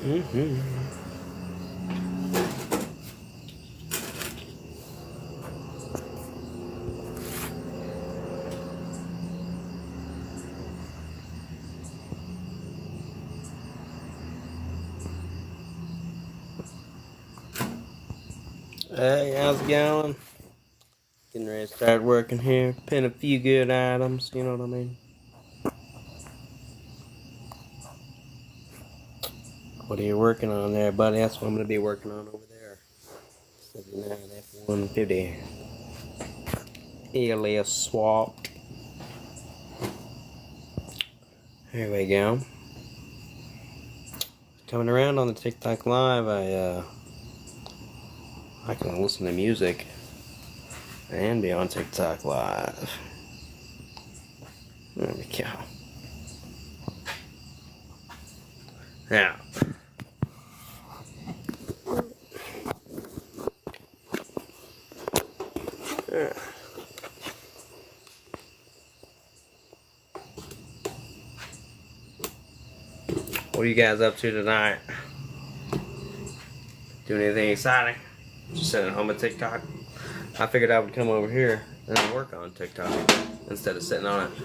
Hey, how's it going? Getting ready to start working here. Pin a few good items, you know what I mean? What are you working on there, buddy? That's what I'm going to be working on over there. 79 F-150. Alias swapped. Here we go. Coming around on the TikTok Live, I can listen to music and be on TikTok Live. There we go. Now, what are you guys up to tonight? Doing anything exciting? Just sitting at home at TikTok? I figured I would come over here and work on TikTok instead of sitting on it,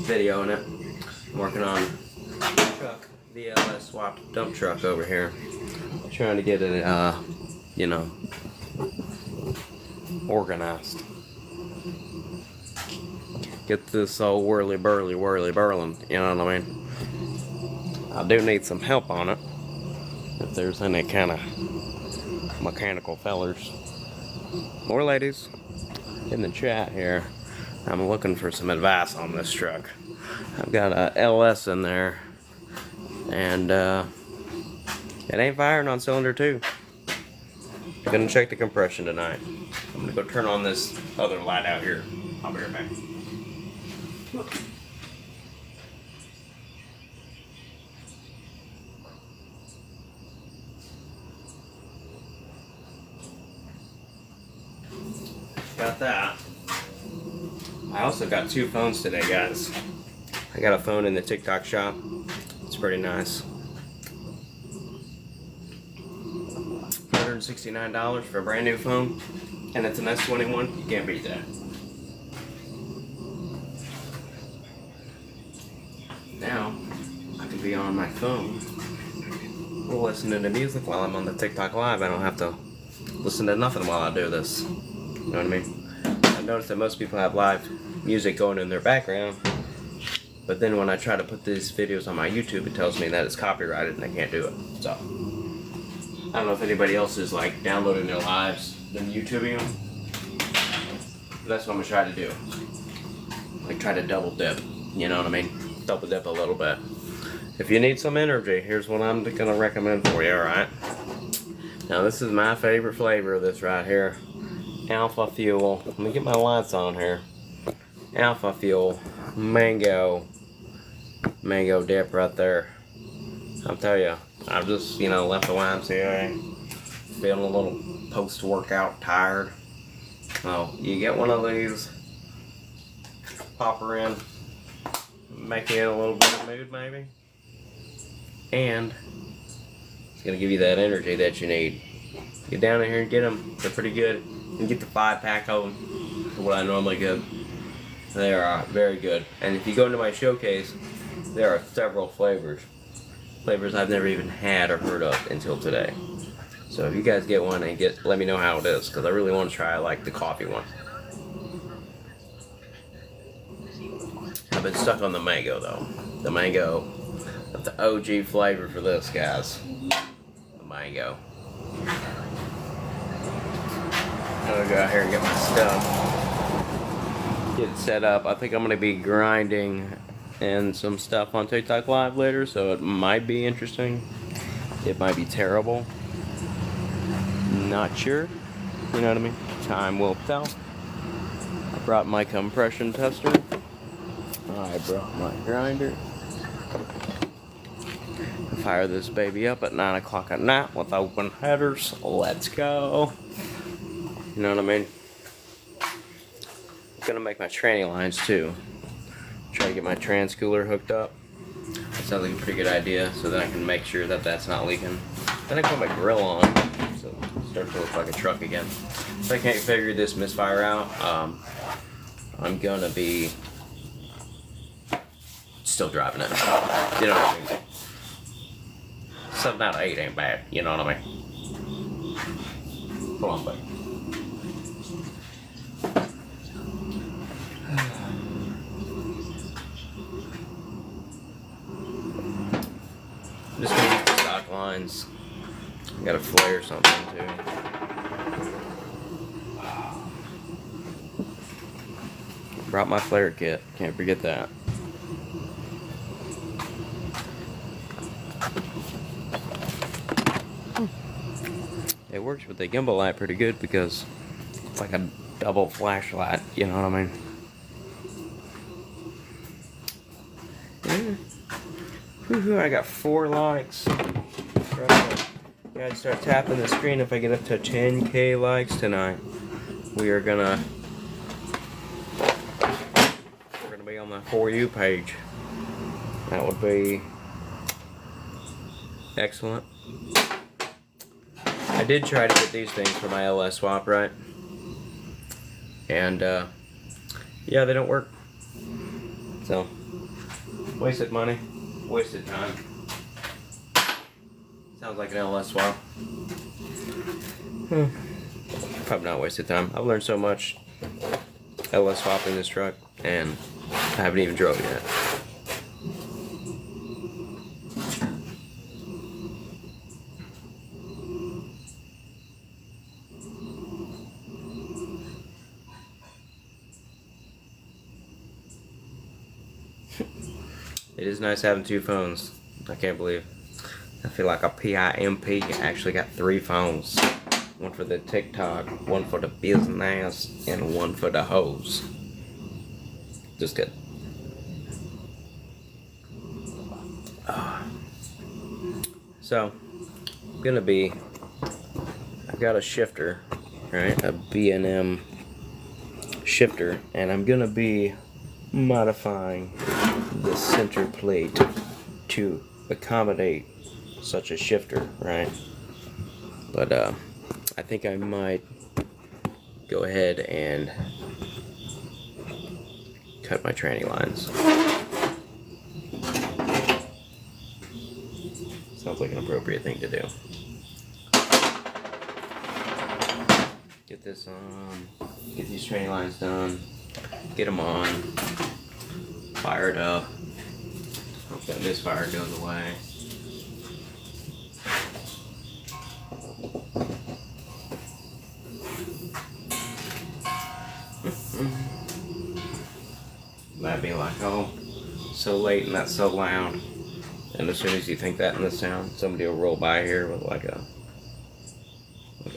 videoing it. I'm working on the truck, the LS swapped dump truck over here. I'm trying to get it, organized. Get this old whirly burly, you know what I mean? I do need some help on it. If there's any kind of mechanical fellers or ladies in the chat here, I'm looking for some advice on this truck. I've got a LS in there, and it ain't firing on cylinder 2. Gonna check the compression tonight. I'm gonna go turn on this other light out here. I'll be right back. Got that. I also got 2 phones today, guys. I got a phone in the TikTok shop. It's pretty nice. $169 for a brand new phone, and it's an S21. You can't beat that. Now, I can be on my phone listening to music while I'm on the TikTok Live. I don't have to listen to nothing while I do this. You know what I mean? I've noticed that most people have live music going in their background, but then when I try to put these videos on my YouTube, it tells me that it's copyrighted and I can't do it. So, I don't know if anybody else is like downloading their lives, then YouTubing them. But that's what I'm gonna try to do. Like try to double dip, you know what I mean? Double dip a little bit. If you need some energy, here's what I'm gonna recommend for you, alright? Now this is my favorite flavor of this right here. Alpha Fuel. Let me get my lights on here. Alpha Fuel. Mango dip right there. I'll tell you, I've just, left the YMCA. Feeling a little post-workout tired. So, you get one of these. Pop her in. Make you in a little bit of mood, maybe. And it's going to give you that energy that you need. Get down in here and get them. They're pretty good. And get the 5-pack of them. What I normally get. They are very good. And if you go into my showcase, there are several flavors. Flavors I've never even had or heard of until today. So if you guys get one and let me know how it is, because I really want to try like the coffee one. I've been stuck on the mango though. The mango, that's the OG flavor for this, guys. The mango. I'm gonna go out here and get my stuff. Get it set up. I think I'm gonna be grinding and some stuff on TikTok Live later, so it might be interesting. It might be terrible. Not sure. You know what I mean? Time will tell. I brought my compression tester. I brought my grinder. Fire this baby up at 9 o'clock at night with open headers. Let's go. You know what I mean? I'm gonna make my tranny lines too. Try to get my trans cooler hooked up. That sounds like a pretty good idea, so then I can make sure that that's not leaking. Then I put my grill on, so it starts to look like a truck again. If I can't figure this misfire out, I'm gonna be still driving it. You know what I mean? 7 out of 8 ain't bad, you know what I mean? Hold on, buddy. I'm just gonna use the stock lines. I got a flare or something too. Brought my flare kit, can't forget that. It works with the gimbal light pretty good because it's like a double flashlight, you know what I mean? Yeah. Woohoo, I got 4 likes. Gotta start tapping the screen if I get up to 10K likes tonight. We're gonna be on my For You page. That would be excellent. I did try to get these things for my LS swap, right? And yeah, they don't work. So wasted money, wasted time. Sounds like an LS swap. Probably not wasted time. I've learned so much LS swapping this truck, and I haven't even drove it yet. It is nice having 2 phones. I can't believe. I feel like a PIMP actually got 3 phones. One for the TikTok, one for the business, and one for the hoes. Just good. So, I've got a shifter, right? A B&M shifter, and I'm gonna be modifying the center plate to accommodate such a shifter, right? But I think I might go ahead and cut my tranny lines. Sounds like an appropriate thing to do. Get this on, get these tranny lines done, get them on, fire it up. Hope that misfire goes away. That'd be like, oh, so late and that's so loud. And as soon as you think that in the sound, somebody will roll by here with like a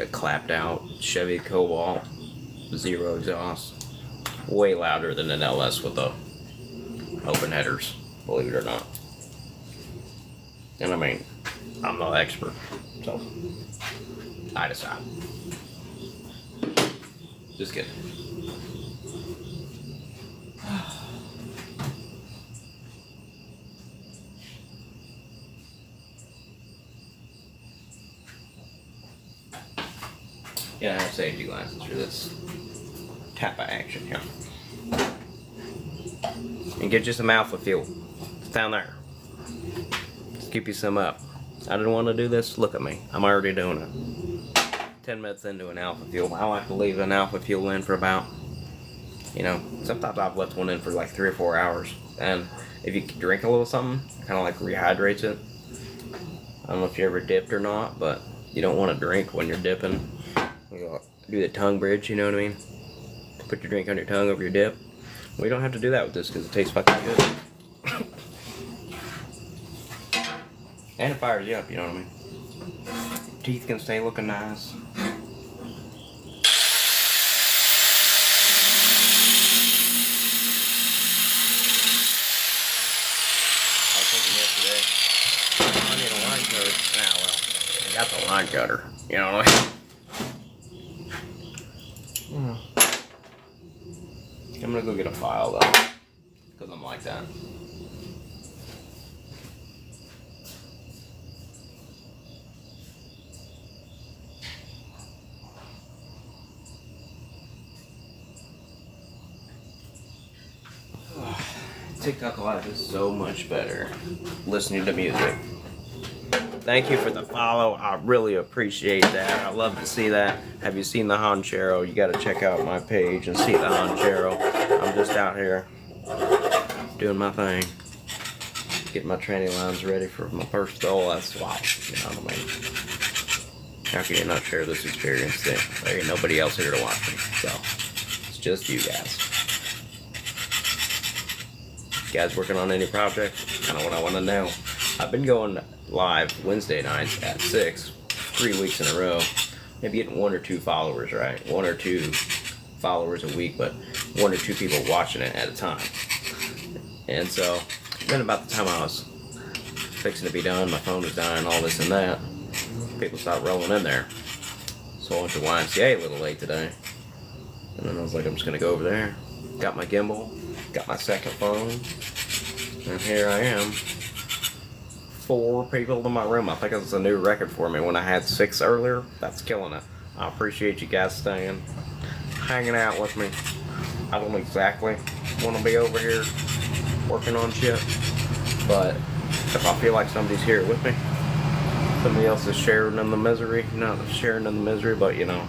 clapped out Chevy Cobalt, 0 exhaust. Way louder than an LS with the open headers, believe it or not. And I mean, I'm no expert, so I decide. Just kidding. Yeah, I have safety glasses for this type of action here. And get you some alpha fuel. It's down there. Keep you some up. I didn't want to do this. Look at me. I'm already doing it. 10 minutes into an alpha fuel. I like to leave an alpha fuel in for about, sometimes I've left one in for like 3 or 4 hours. And if you drink a little something, it kind of like rehydrates it. I don't know if you ever dipped or not, but you don't want to drink when you're dipping. You do the tongue bridge, you know what I mean? Put your drink on your tongue over your dip. We don't have to do that with this because it tastes fucking good. And it fires you up, you know what I mean? Teeth can stay looking nice. I was thinking yesterday, I need a line cutter. Ah, well, I got the line cutter, you know what I mean? I'm gonna go get a file though, because I'm like that. TikTok Live is so much better listening to music. Thank you for the follow. I really appreciate that. I love to see that. Have you seen the Honchero? You got to check out my page and see the Honchero. I'm just out here doing my thing. Getting my training lines ready for my first OLS swap. You know what I mean? How can you not share this experience? There ain't nobody else here to watch me. So, it's just you guys. You guys working on any project? Kind of what I want to know. I've been going live Wednesday nights at 6, 3 weeks in a row. Maybe getting 1 or 2 followers, right? 1 or 2 followers a week, but 1 or 2 people watching it at a time. And so, then about the time I was fixing to be done, my phone was dying, all this and that, people stopped rolling in there. So I went to YMCA a little late today. And then I was like, I'm just going to go over there. Got my gimbal, got my second phone, and here I am. 4 people in my room. I think it's a new record for me. When I had 6 earlier, that's killing it. I appreciate you guys staying, hanging out with me. I don't exactly want to be over here working on shit, but if I feel like somebody's here with me, somebody else is sharing in the misery, not sharing in the misery, but you know,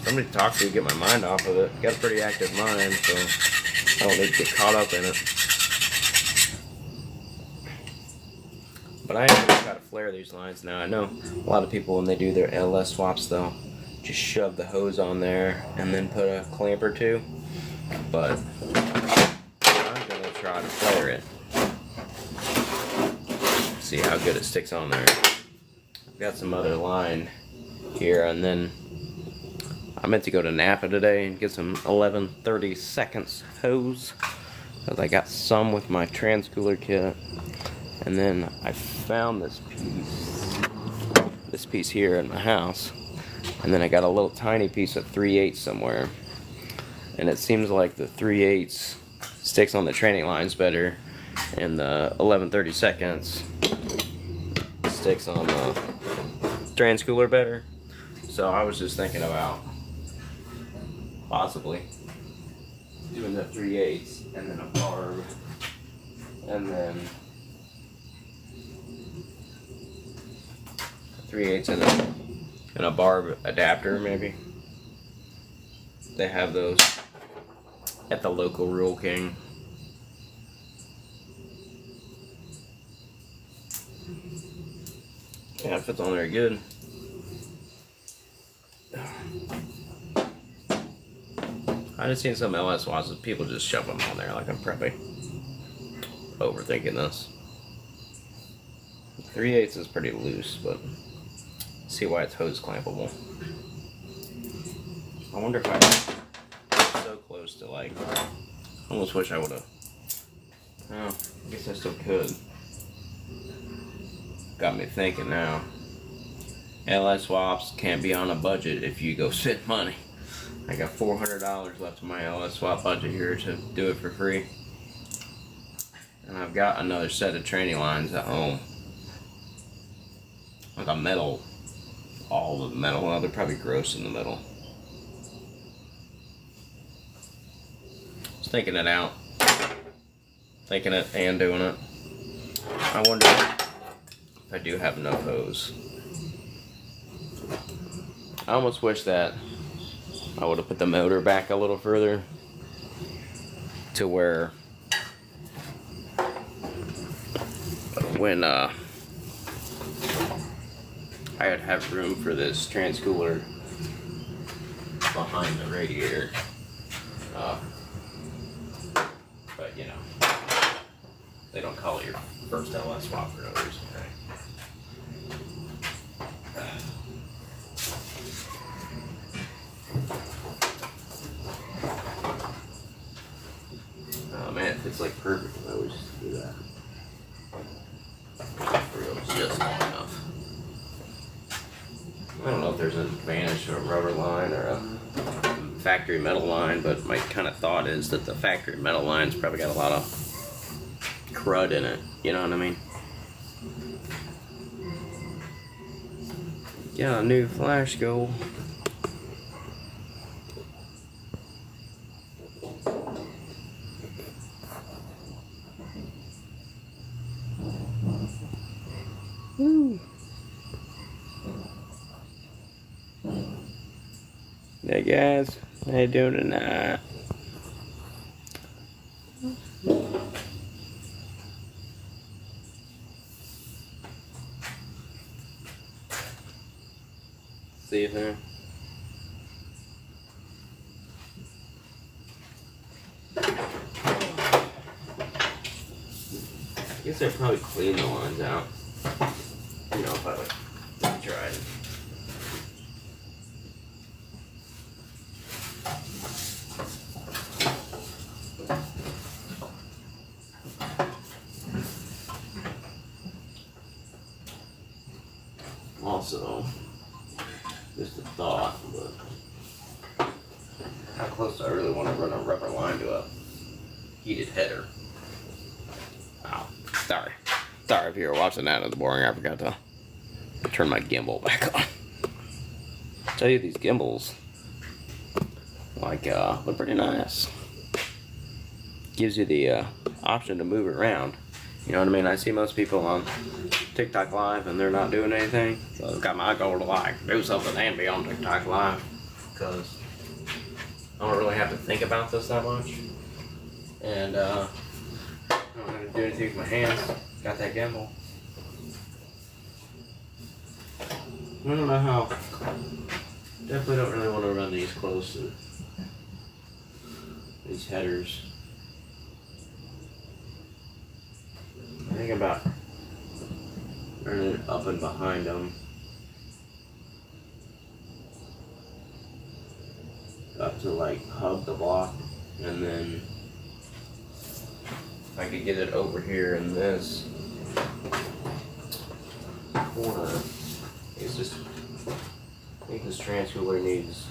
somebody to talk to, get my mind off of it. Got a pretty active mind, so I don't need to get caught up in it. But I am going to try to flare these lines now. I know a lot of people, when they do their LS swaps, they'll just shove the hose on there and then put a clamp or 2. But I'm going to try to flare it. See how good it sticks on there. I've got some other line here, and then I meant to go to Napa today and get some 11/30 seconds hose, because I got some with my transcooler kit. And then I found this piece here in my house, and then I got a little tiny piece of 3/8 somewhere, and it seems like the 3/8 sticks on the training lines better, and the 11/30 seconds sticks on the transcooler better. So I was just thinking about possibly doing the 3/8 and then a barb, and then 3/8 and a barb adapter, maybe. They have those at the local Rural King. Yeah, it fits on there good. I just seen some LS watches, people just shove them on there. Like, I'm probably overthinking this. 3/8 is pretty loose, but see why it's hose clampable. I wonder if I was so close to, like, I almost wish I would have. Oh, I guess I still could. Got me thinking now. LS swaps can't be on a budget if you go spend money. I got $400 left in my LS swap budget here to do it for free. And I've got another set of training lines at home. Like a metal, all of the metal. Well, they're probably gross in the middle. Just thinking it out. Thinking it and doing it. I wonder if I do have enough hose. I almost wish that I would have put the motor back a little further to where when I would have room for this transcooler behind the radiator. But you know, they don't call it your first LS swap for no reason, right? Oh man, it's like perfect. I always do that. It's just long enough. I don't know if there's an advantage to a rubber line or a factory metal line, but my kind of thought is that the factory metal line's probably got a lot of crud in it. You know what I mean? Got a new flash goal. Woo. Hey guys, how you doing tonight? See you there. I guess I'd probably clean the lines out. You know, if I would try it. Also, just a thought, but how close do I really want to run a rubber line to a heated header? Oh, sorry. Sorry if you were watching that, it was boring. I forgot to turn my gimbal back on. I tell you, these gimbals, like, look pretty nice. Gives you the option to move it around. You know what I mean? I see most people on TikTok Live and they're not doing anything. So I've got my goal to like do something and be on TikTok Live. Because I don't really have to think about this that much. And I don't have to do anything with my hands. Got that gimbal. I don't know how. Definitely don't really want to run these close to these headers. I think about running it up and behind them. Up to like hug the block, and then I could get it over here in this corner. It's just, I think this transcooler needs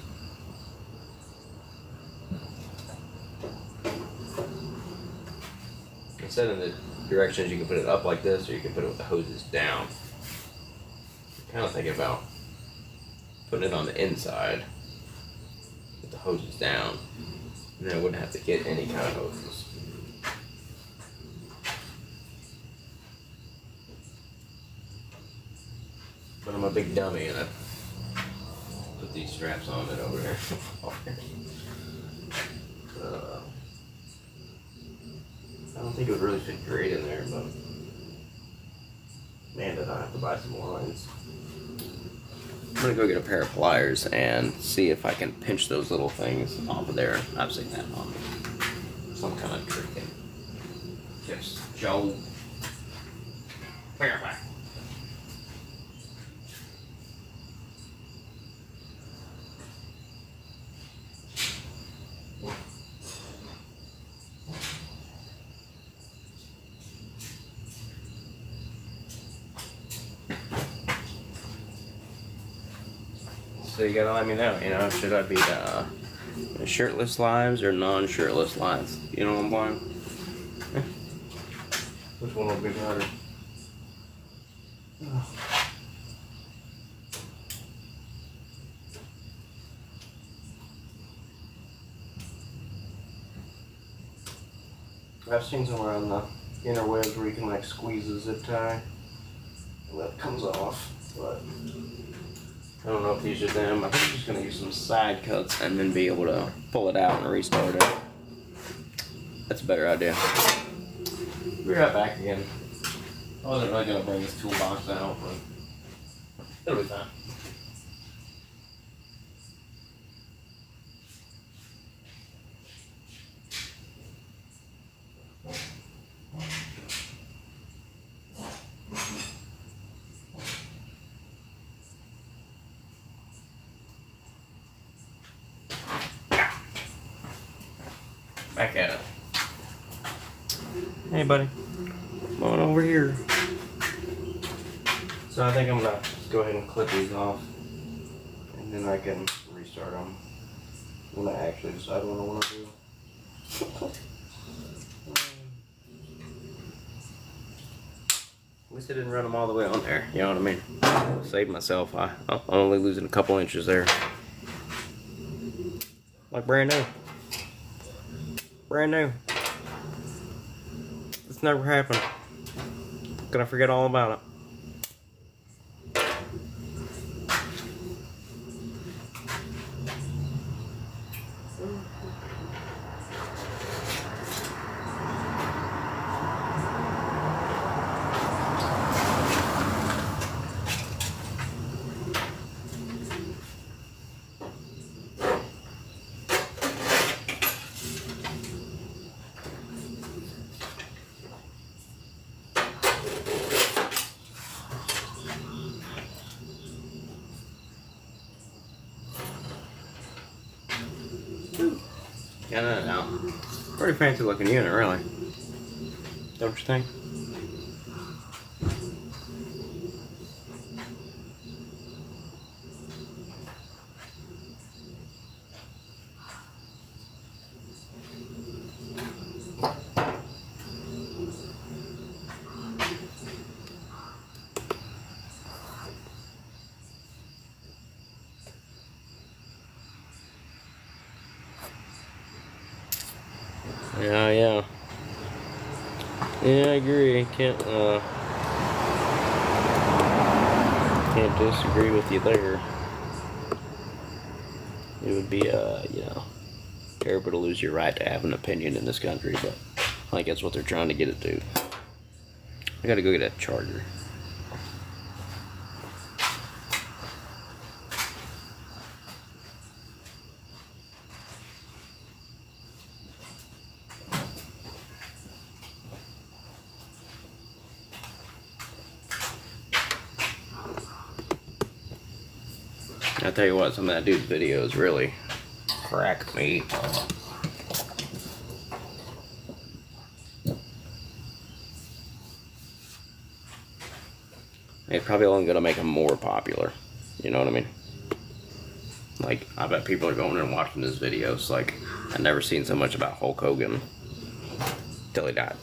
instead of the directions, you can put it up like this, or you can put it with the hoses down. I'm kind of thinking about putting it on the inside with the hoses down, and then I wouldn't have to get any kind of hoses. But I'm a big dummy and I put these straps on it over there. I don't think it would really fit great in there, but man, did I have to buy some more lines. I'm gonna go get a pair of pliers and see if I can pinch those little things off of there. I've seen that on some kind of trick. Yes, Joe. Where am I? So you gotta let me know, you know, should I be shirtless lives or non-shirtless lives? You know what I'm playing? Which one would be better? I've seen somewhere on the interwebs where you can like squeeze a zip tie and that comes off, but I don't know if these are them. I think I'm just going to use some side cuts and then be able to pull it out and restart it. That's a better idea. Be right back again. I wasn't really going to bring this toolbox out, but it'll be fine. Back at it. Hey, buddy. Come on over here. So I think I'm gonna just go ahead and clip these off, and then I can restart them when I actually decide what I want to do. At least I didn't run them all the way on there. You know what I mean? Saved myself. I'm only losing a couple inches there. Like brand new. Brand new. It's never happened. Gonna forget all about it. Kinda, no. Pretty fancy looking unit, really. Don't you think? Yeah. Yeah, I agree. Can't disagree with you there. It would be, terrible to lose your right to have an opinion in this country, but I think that's what they're trying to get it to. I gotta go get a charger. I tell you what, some of that dude's videos really crack me. It's probably only gonna make him more popular. You know what I mean? Like, I bet people are going and watching his videos. Like, I've never seen so much about Hulk Hogan till he died.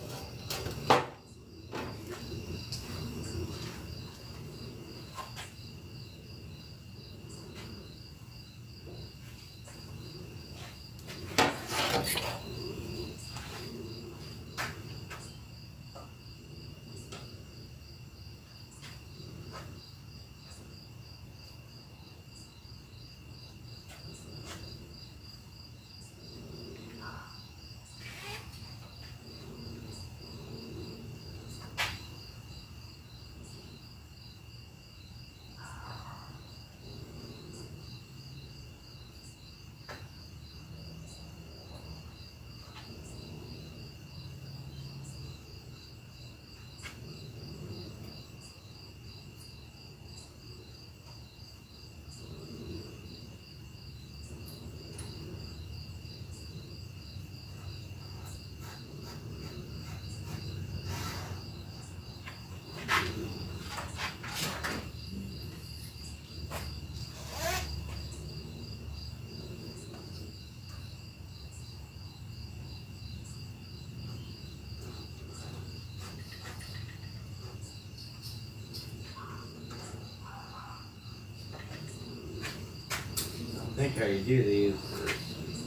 I think how you do these is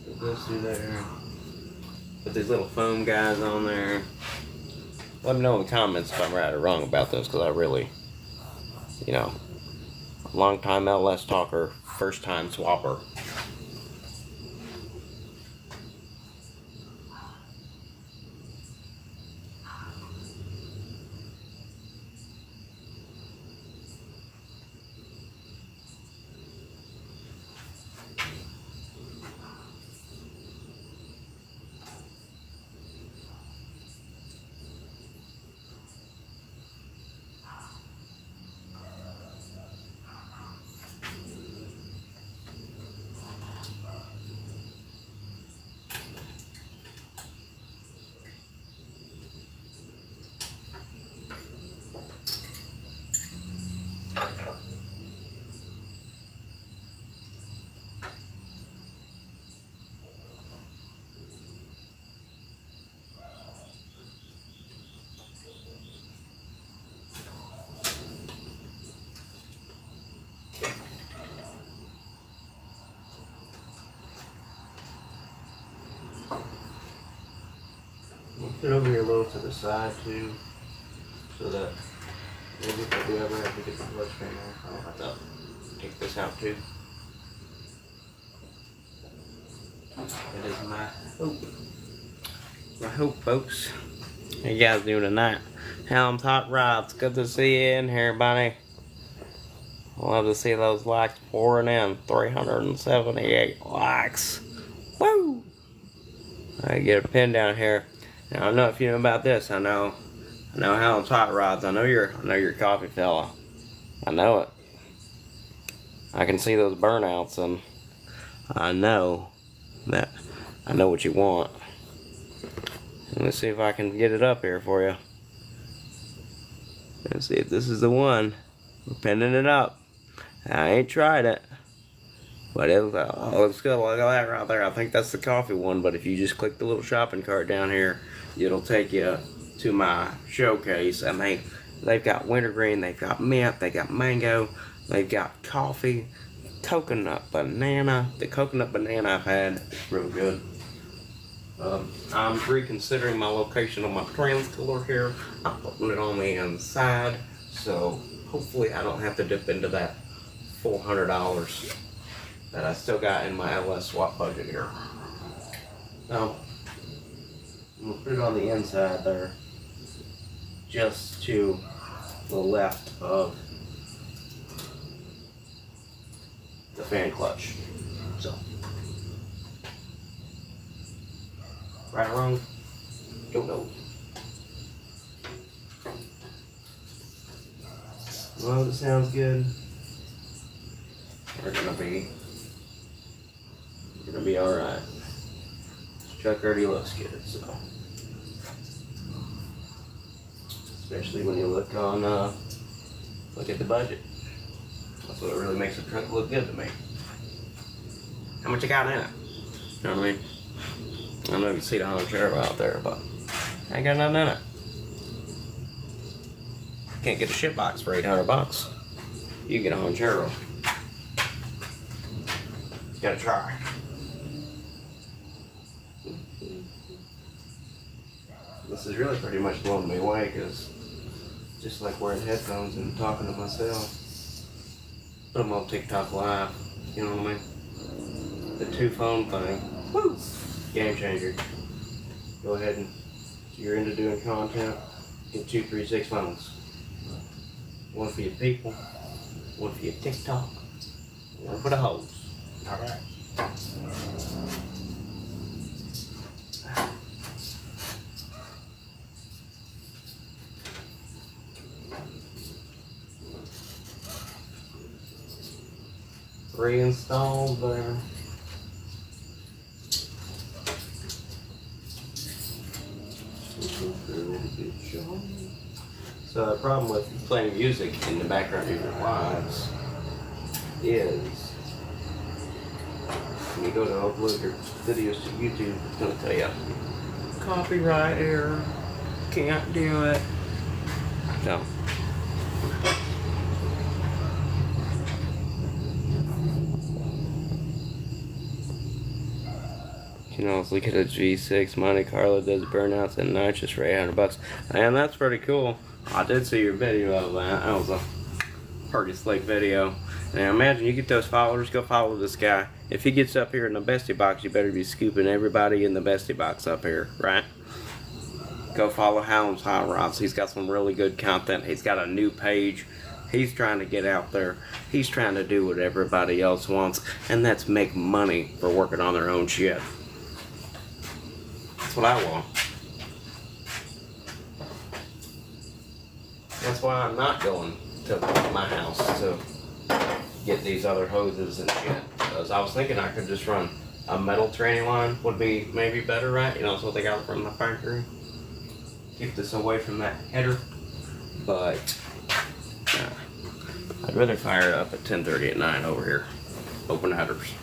put this through there, put these little foam guys on there. Let me know in the comments if I'm right or wrong about this, because I really, long time LS talker, first time swapper. Put it over here a little to the side too, so that maybe if I do ever have to get the blood stream off, I don't have to take this out too. That is my hope. My hope, folks. How you guys doing tonight? Helms Hot Rods, good to see you in here, buddy. Love to see those likes pouring in. 378 likes. Woo! I get a pin down here. Now, I don't know if you know about this. I know Helms Hot Rods. I know you're a coffee fella. I know it. I can see those burnouts, and I know that I know what you want. Let's see if I can get it up here for you. Let's see if this is the one. We're pinning it up. I ain't tried it, but it looks good. Look at that right there. I think that's the coffee one, but if you just click the little shopping cart down here, it'll take you to my showcase. And they've got wintergreen, they've got mint, they got mango, they've got coffee, coconut banana. The coconut banana I've had is real good. I'm reconsidering my location on my trans cooler here. I'm putting it on the inside, so hopefully I don't have to dip into that $400 that I still got in my LS swap budget here. Now, I'm gonna put it on the inside there, just to the left of the fan clutch. So, right or wrong? Don't know. Well, it sounds good. We're gonna be all right. Truck already looks good, so especially when you look at the budget. That's what really makes a truck look good to me. How much you got in it? You know what I mean? I don't know if you see the Honchero out there, but I ain't got nothing in it. Can't get a shit box for $800. You get a Honchero. You gotta try. This is really pretty much blowing me away, because just like wearing headphones and talking to myself, put them on TikTok Live, you know what I mean? The 2-phone thing, woo, game changer. Go ahead and, if you're into doing content, get 2, 3, 6 phones. One for your people, one for your TikTok, one for the hoes. Alright. Reinstalled there. So the problem with playing music in the background of your lives is when you go to upload your videos to YouTube, it's going to tell you copyright error, can't do it. So you know, let's look at a G6 Monte Carlo does burnouts and nitrous for $800. And that's pretty cool. I did see your video of that. That was a pretty slick video. Now imagine you get those followers, go follow this guy. If he gets up here in the bestie box, you better be scooping everybody in the bestie box up here, right? Go follow Hallam's Hot Rods. He's got some really good content. He's got a new page. He's trying to get out there. He's trying to do what everybody else wants, and that's make money for working on their own shit. That's what I want. That's why I'm not going to my house to get these other hoses and shit. Because I was thinking I could just run a metal tranny line, would be maybe better, right? You know, that's what they got from the factory. Keep this away from that header. But I'd rather fire it up at 10:30 at night over here. Open headers.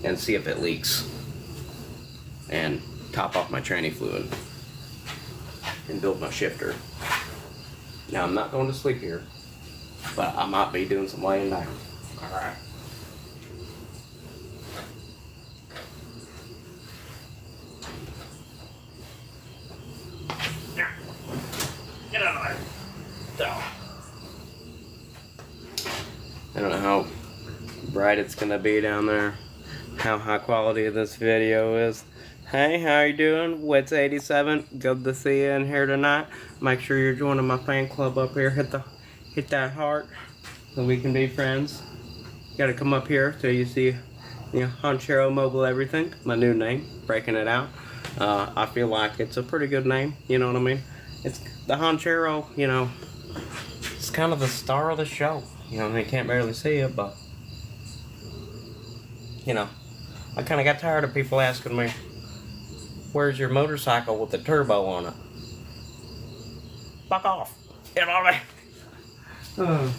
And see if it leaks. And top off my tranny fluid. And build my shifter. Now I'm not going to sleep here, but I might be doing some laying down. Alright. Get out of there. So. I don't know how bright it's gonna be down there, how high quality this video is. Hey, how you doing? Wits87, good to see you in here tonight. Make sure you're joining my fan club up here. Hit that heart so we can be friends. You gotta come up here till you see, you know, Honchero Mobile Everything, my new name, breaking it out. I feel like it's a pretty good name, you know what I mean? It's the Honchero, you know, it's kind of the star of the show. You know, they can't barely see it, but, you know, I kind of got tired of people asking me, where's your motorcycle with the turbo on it? Fuck off. You know what I mean?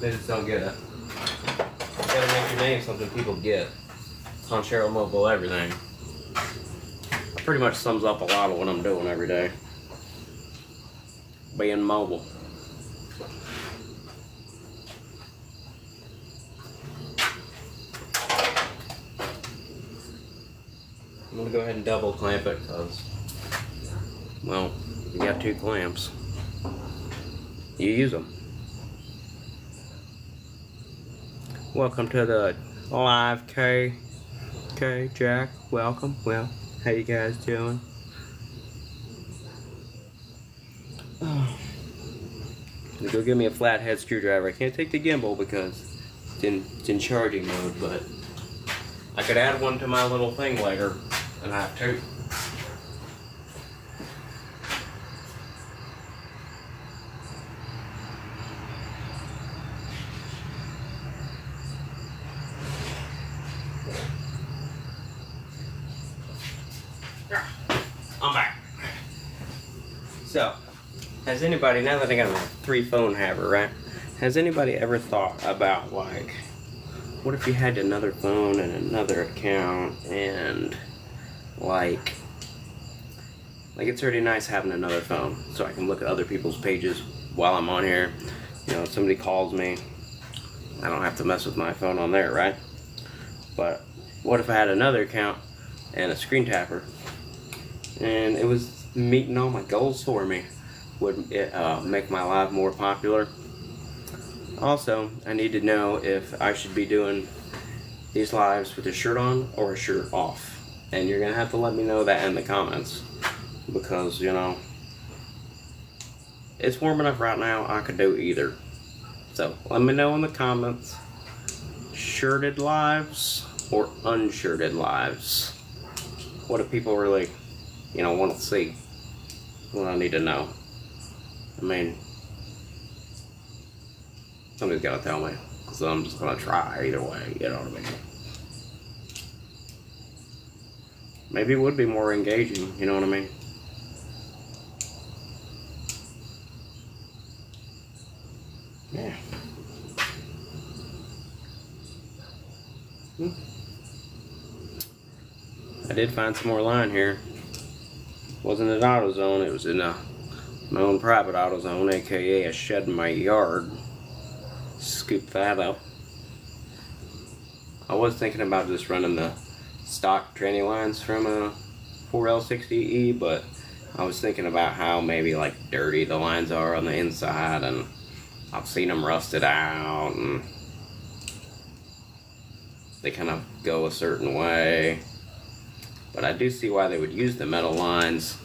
They just don't get it. You gotta make your name something people get. On Cheryl Mobile, everything. Pretty much sums up a lot of what I'm doing every day. Being mobile. I'm gonna go ahead and double clamp it because, well, you got 2 clamps. You use them. Welcome to the live K. Jack, welcome. Well, how you guys doing? Go get me a flathead screwdriver. I can't take the gimbal because it's in charging mode, but I could add one to my little thing later, and I have 2. I'm back. So, has anybody, now that I got a 3-phone haver, right? Has anybody ever thought about, like, what if you had another phone and another account and, like it's already nice having another phone so I can look at other people's pages while I'm on here. You know, if somebody calls me, I don't have to mess with my phone on there, right? But what if I had another account and a screen tapper and it was meeting all my goals for me? Would it make my live more popular? Also, I need to know if I should be doing these lives with a shirt on or a shirt off. And you're gonna have to let me know that in the comments, because, you know, it's warm enough right now, I could do either. So let me know in the comments, shirted lives or unshirted lives. What do people really, you know, want to see? What I need to know. I mean, somebody's got to tell me, because I'm just going to try either way, you know what I mean? Maybe it would be more engaging, you know what I mean? Yeah. I did find some more line here. Wasn't in AutoZone, it was in my own private AutoZone, aka a shed in my yard. Scoop that up. I was thinking about just running the stock tranny lines from a 4L60E, but I was thinking about how maybe like dirty the lines are on the inside, and I've seen them rusted out and they kind of go a certain way. But I do see why they would use the metal lines,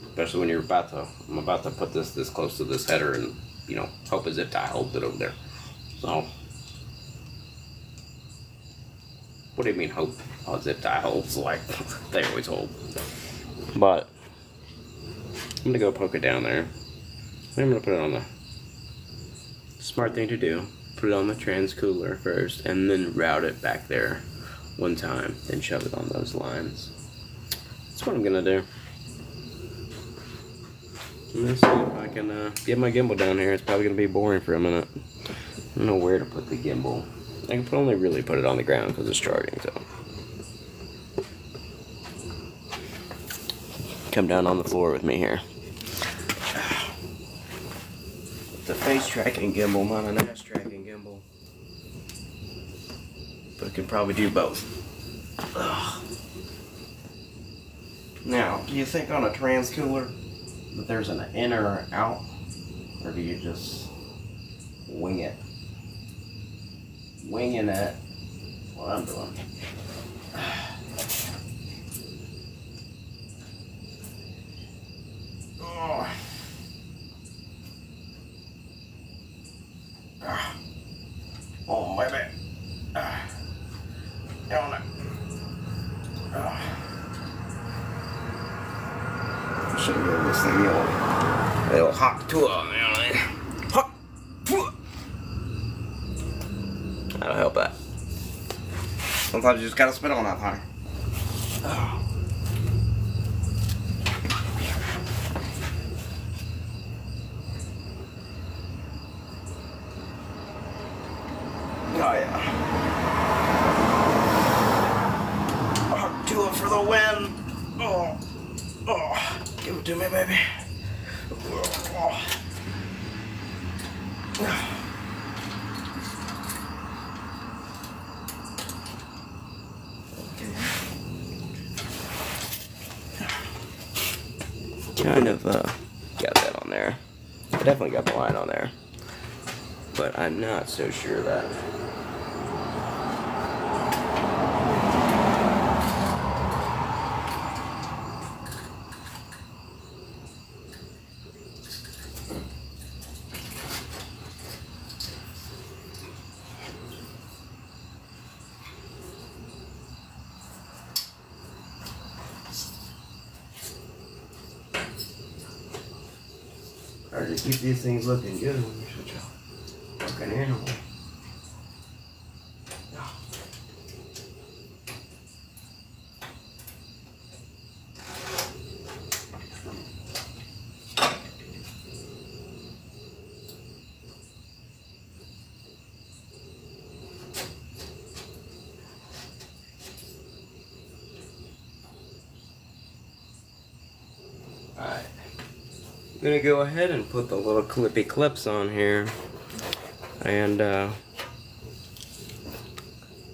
especially when you're I'm about to put this close to this header and, you know, hope a zip tie holds it over there. So, what do you mean hope a zip tie holds? Like, they always hold. But, I'm gonna go poke it down there. Then I'm gonna put it on the smart thing to do. Put it on the trans cooler first, and then route it back there one time, then shove it on those lines. That's what I'm gonna do. I'm gonna see if I can get my gimbal down here. It's probably gonna be boring for a minute. I don't know where to put the gimbal. I can only really put it on the ground because it's charging, so. Come down on the floor with me here. It's a face tracking gimbal, not an ass tracking gimbal. But it can probably do both. Ugh. Now, do you think on a trans cooler that there's an in or out? Or do you just wing it? Winging it. What I'm doing. Oh. Oh, my bad. Down it. Should give this thing a little hot tour, you know what I mean? Hot tour. That'll help that. Sometimes you just gotta spit on that thing. Oh yeah. Oh, do it for the win. Oh, oh, give it to me, baby. Oh. Kind of got that on there. I definitely got the line on there, but I'm not so sure that. Hard to keep these things looking good when you're such a fucking animal. Alright. I'm gonna go ahead and put the little clippy clips on here and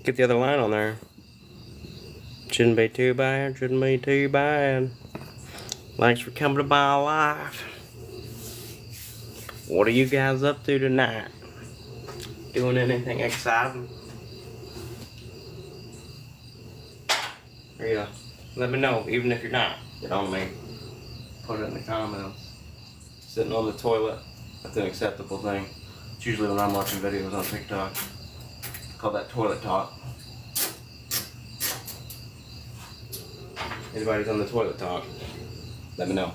get the other line on there. Shouldn't be too bad, shouldn't be too bad. Thanks for coming to my life. What are you guys up to tonight? Doing anything exciting? Or yeah, let me know, even if you're not. Get on me. Put it in the comments. Sitting on the toilet, that's an acceptable thing. It's usually when I'm watching videos on TikTok. I call that toilet talk. Anybody's on the toilet talk, let me know.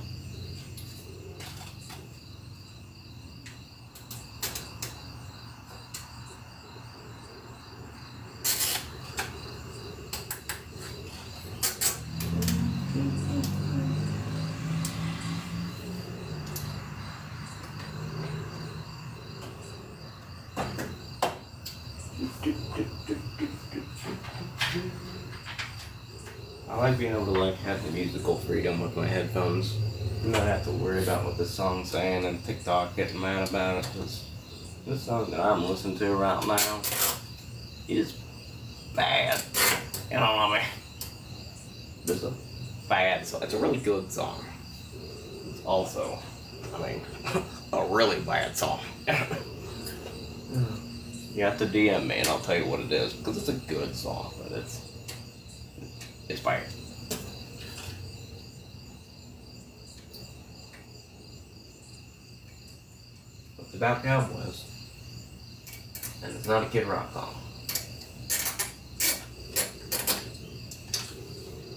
I like being able to have the musical freedom with my headphones. And not have to worry about what this song's saying and TikTok getting mad about it. Because this song that I'm listening to right now is bad. You know what I mean? It's a bad song. It's a really good song. It's also, I mean, a really bad song. You have to DM me and I'll tell you what it is, because it's a good song, but it's bad. It's about cowboys, and it's not a Kid Rock song.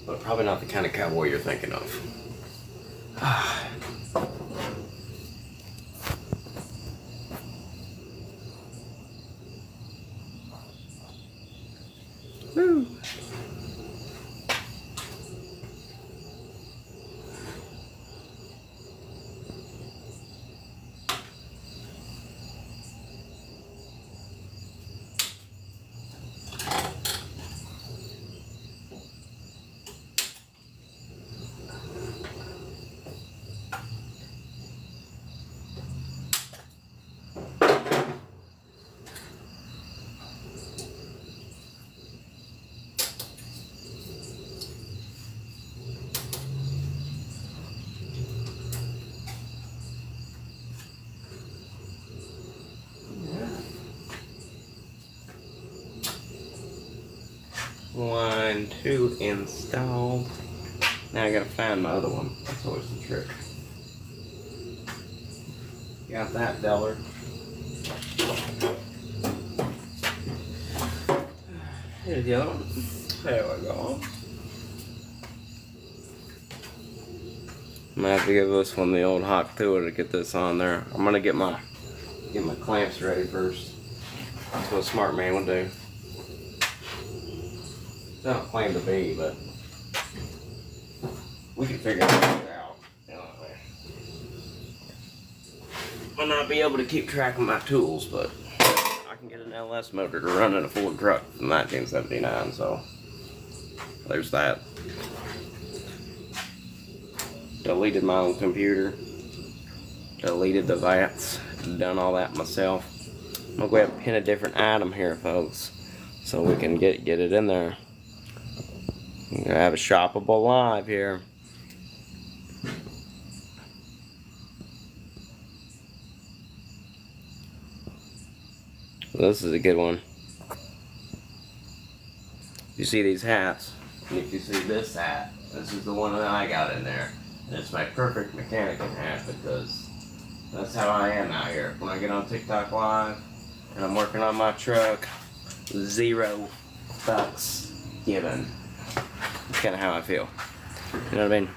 But probably not the kind of cowboy you're thinking of. Woo. Line 2 installed. Now I gotta find my other one. That's always the trick. Got that, Deller. Here's the other one. There we go. I'm gonna have to give this one the old hot tour to get this on there. I'm gonna get my clamps ready first. That's what a smart man would do. They don't claim to be, but we can figure it out. You know, I'll not be able to keep track of my tools, but I can get an LS motor to run in a Ford truck from 1979, so there's that. Deleted my own computer, deleted the VATs, done all that myself. I'm gonna go ahead and pin a different item here, folks, so we can get it in there. I'm gonna have a shoppable live here. This is a good one. You see these hats, and if you see this hat, this is the one that I got in there. And it's my perfect mechanic hat because that's how I am out here. When I get on TikTok Live and I'm working on my truck, 0 fucks given. That's kind of how I feel. You know what I mean?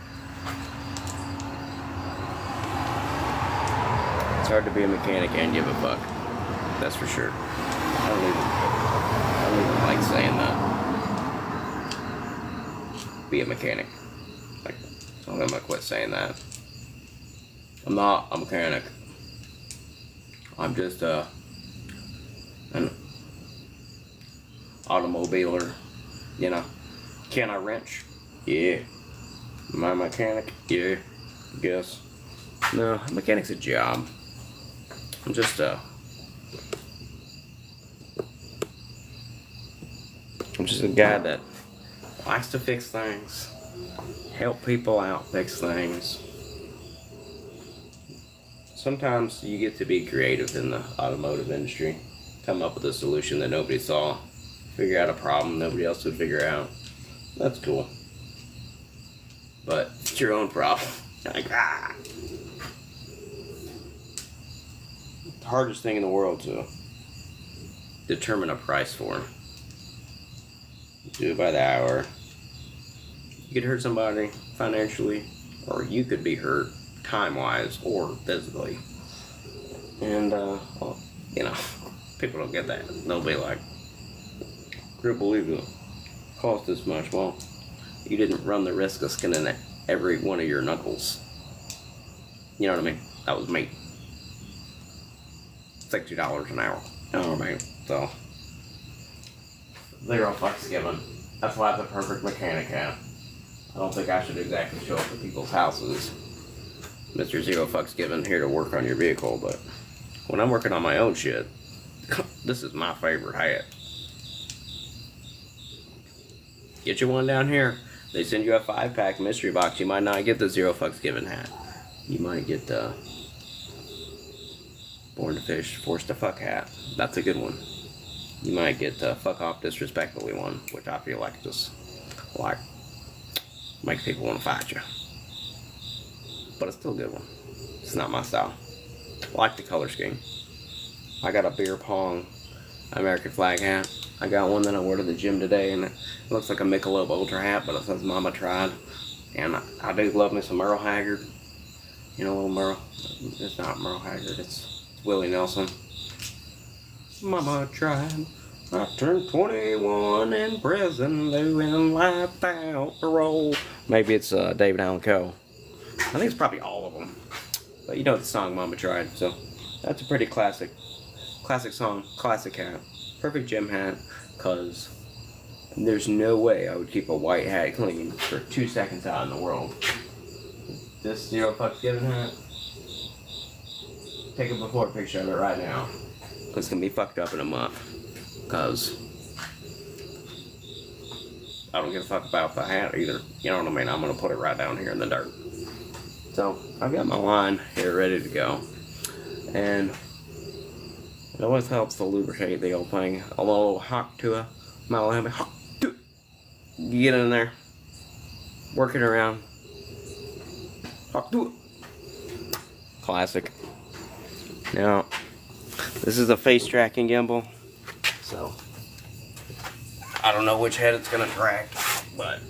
It's hard to be a mechanic and give a fuck. That's for sure. I don't even like saying that. Be a mechanic. Like, I'm gonna quit saying that. I'm not a mechanic. I'm just an automobiler. You know. Can I wrench? Yeah. Am I a mechanic? Yeah. I guess. No, a mechanic's a job. I'm just a guy that likes to fix things, help people out fix things. Sometimes you get to be creative in the automotive industry, come up with a solution that nobody saw, figure out a problem nobody else would figure out. That's cool. But it's your own problem. Like, the hardest thing in the world to determine a price for. Do it by the hour. You could hurt somebody financially, or you could be hurt time-wise or physically. And, well, you know, people don't get that. They'll be like, I can't believe it cost this much. Well, you didn't run the risk of skinning every one of your knuckles. You know what I mean? That was me. $60 an hour. You know what I mean? So, 0 fucks given. That's why it's a perfect mechanic hat. I don't think I should exactly show up at people's houses. Mr. 0 fucks given, here to work on your vehicle, but when I'm working on my own shit, this is my favorite hat. Get you one down here. They send you a 5-pack mystery box. You might not get the 0 fucks given hat. You might get the Born to Fish, Forced to Fuck hat. That's a good one. You might get the Fuck Off Disrespectfully one, which I feel like just, like, makes people want to fight you. But it's still a good one. It's not my style. I like the color scheme. I got a beer pong American flag hat. I got one that I wore to the gym today, and it looks like a Michelob Ultra hat, but it says Mama Tried. And I do love me some Merle Haggard. You know, little Merle. It's not Merle Haggard, it's Willie Nelson. Mama tried. I turned 21 in prison, doing life without parole. Maybe it's David Allan Coe. I think it's probably all of them. But you know the song Mama Tried, so that's a pretty classic song, classic hat. Perfect gym hat, cause there's no way I would keep a white hat clean for 2 seconds out in the world. This 0 fucks given hat, take a before picture of it right now. It's gonna be fucked up in a month, cause I don't give a fuck about the hat either. You know what I mean? I'm gonna put it right down here in the dirt. So I've got my line here ready to go, and it always helps to lubricate the old thing. A little hawk to a mile and a half. You get in there, work it around. Hawk to it. Classic. Now, this is a face tracking gimbal, so I don't know which head it's gonna track, but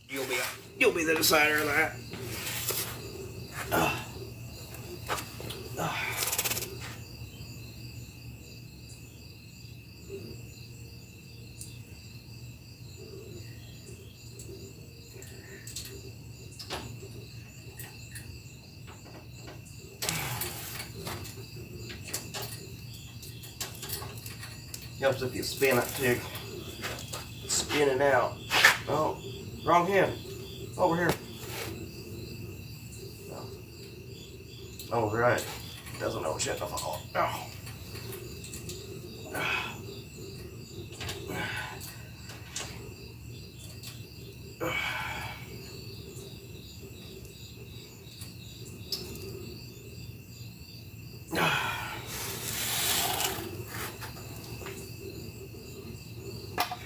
you'll be the decider of that. Helps if you spin it too. Spin it out. Oh, wrong hand. Over here. Oh, right. Doesn't know shit to follow. Oh.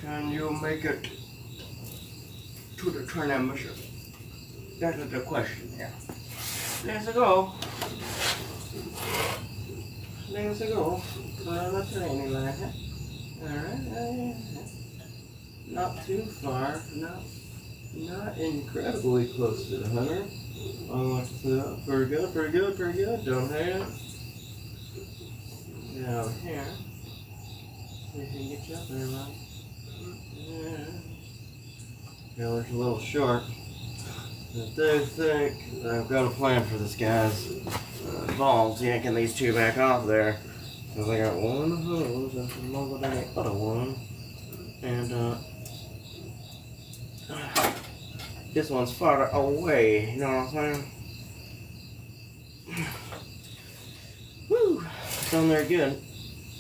Can you make it to the training mission? That is the question here. Let's go. Let's go. On the training line. Alright. Not too far. Not incredibly close to the 100. Oh, pretty good, pretty good, pretty good. Down here. Down here. See if we can get you up there, man. Yeah. Trailer's a little short. I do think that I've got a plan for this guy's balls, yanking these two back off there. Because I got one hose and some over there, the other one. And this one's farther away, you know what I'm saying? Woo! It's on there good.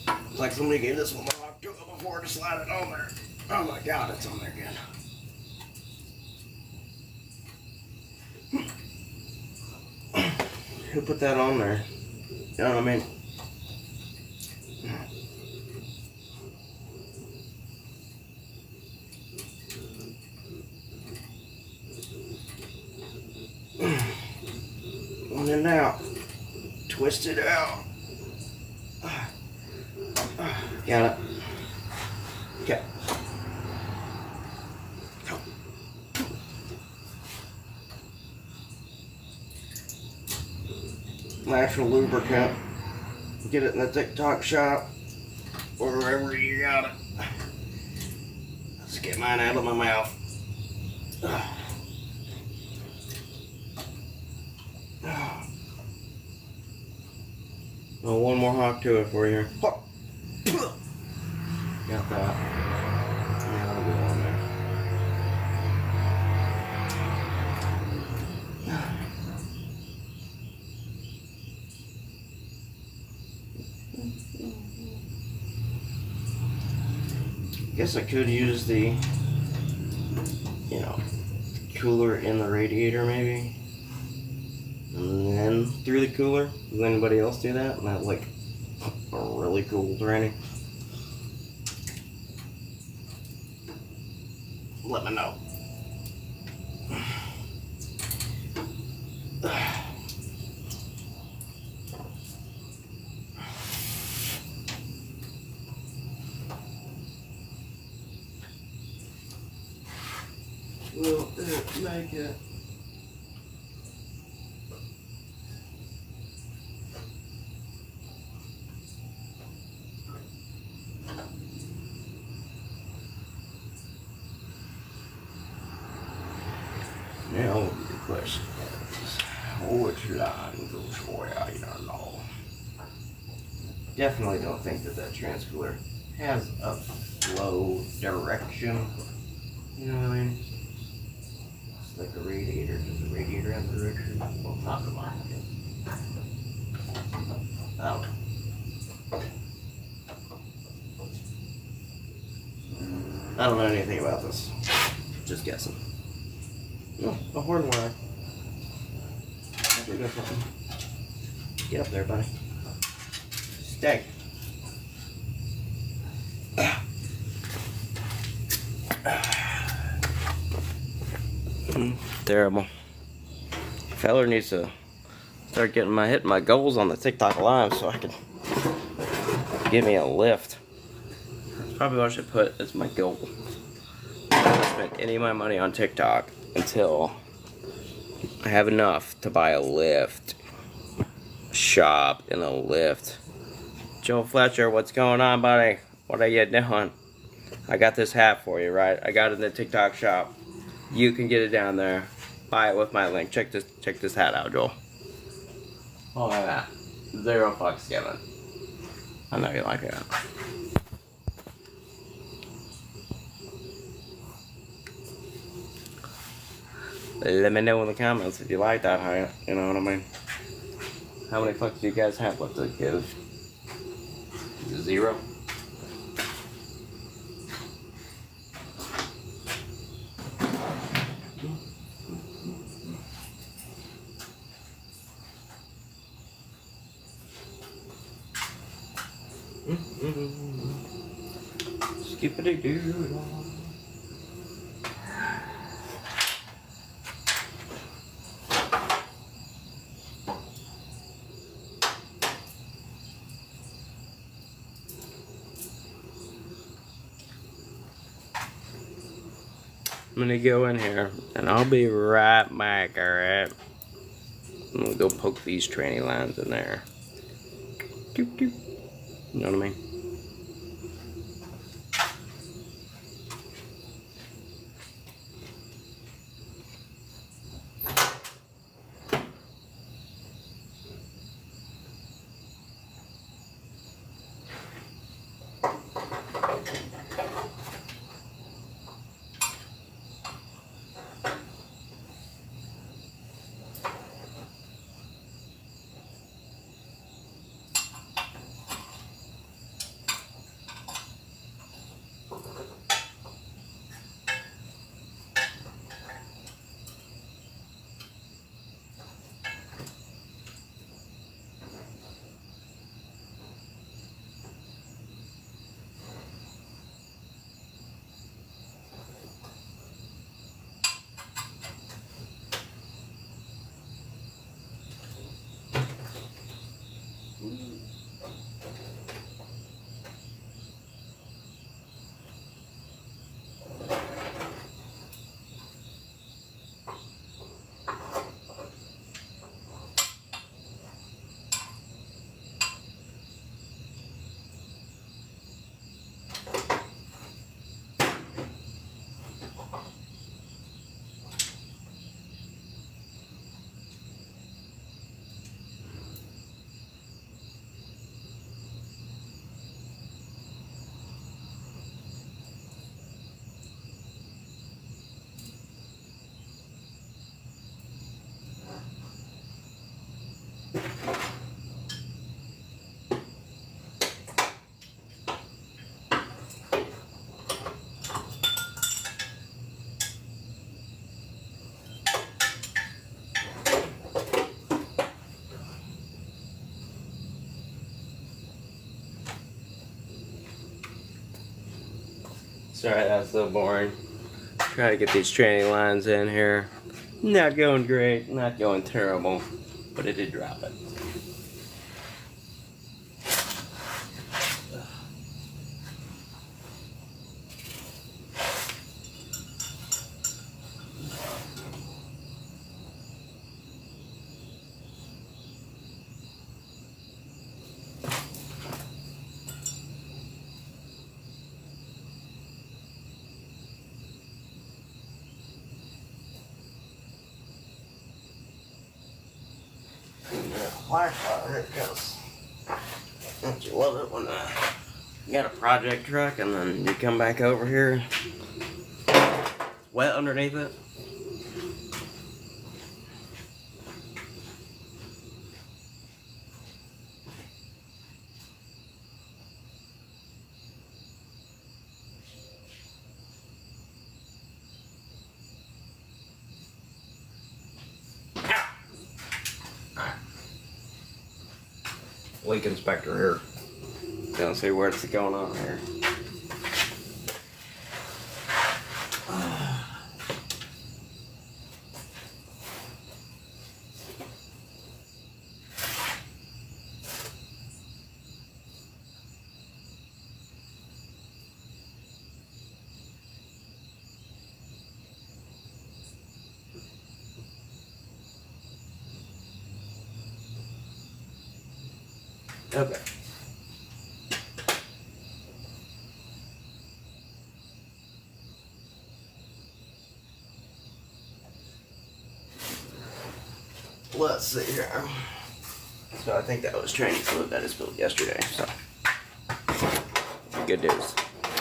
It's like somebody gave this one a lock to it before to slide it on there. Oh my god, it's on there good. Who put that on there? You know what I mean? On and out. Twist it out. Got it. Okay. Natural lubricant. Get it in the TikTok shop or wherever you got it. Let's get mine out of my mouth. Oh, one more hawk to it for you. Got that. Yeah, that'll be on there. Guess I could use the, cooler in the radiator maybe. And then through the cooler. Does anybody else do that? And have like a really cool training? Let me know. Will it make it? Now the question is, which line goes where? I don't know. Definitely don't think that transcooler has a flow direction. You know what I mean? It's like a radiator. Does the radiator have a direction? Well, not the line. Oh. I don't know anything about this. Just guessing. No, a horn wire. There goes something. Get up there, buddy. Stay. Terrible. Feller needs to start hitting my goals on the TikTok Live so I can give me a lift. That's probably what I should put as my goal. I don't spend any of my money on TikTok until I have enough to buy a lift, a shop, and a lift. Joe Fletcher, what's going on, buddy? What are you doing? I got this hat for you, right? I got it in the TikTok shop. You can get it down there. Buy it with my link. Check this hat out, Joel. Oh, my God. 0 fucks given. I know you like that. Let me know in the comments if you like that height. You know what I mean? How many fucks do you guys have left to give? 0? Skippity-doo. I'm gonna go in here and I'll be right back, alright? I'm gonna go poke these tranny lines in there. Doop, doop. You know what I mean? Sorry, that's so boring. Try to get these tranny lines in here. Not going great, not going terrible, but it did drop it. Flashlight, here it goes. Don't you love it when you got a project truck and then you come back over here, it's wet underneath it? Leak inspector here. Gonna see what's going on here. Okay. Let's see here. So I think that was training fluid that I spilled yesterday, so good news.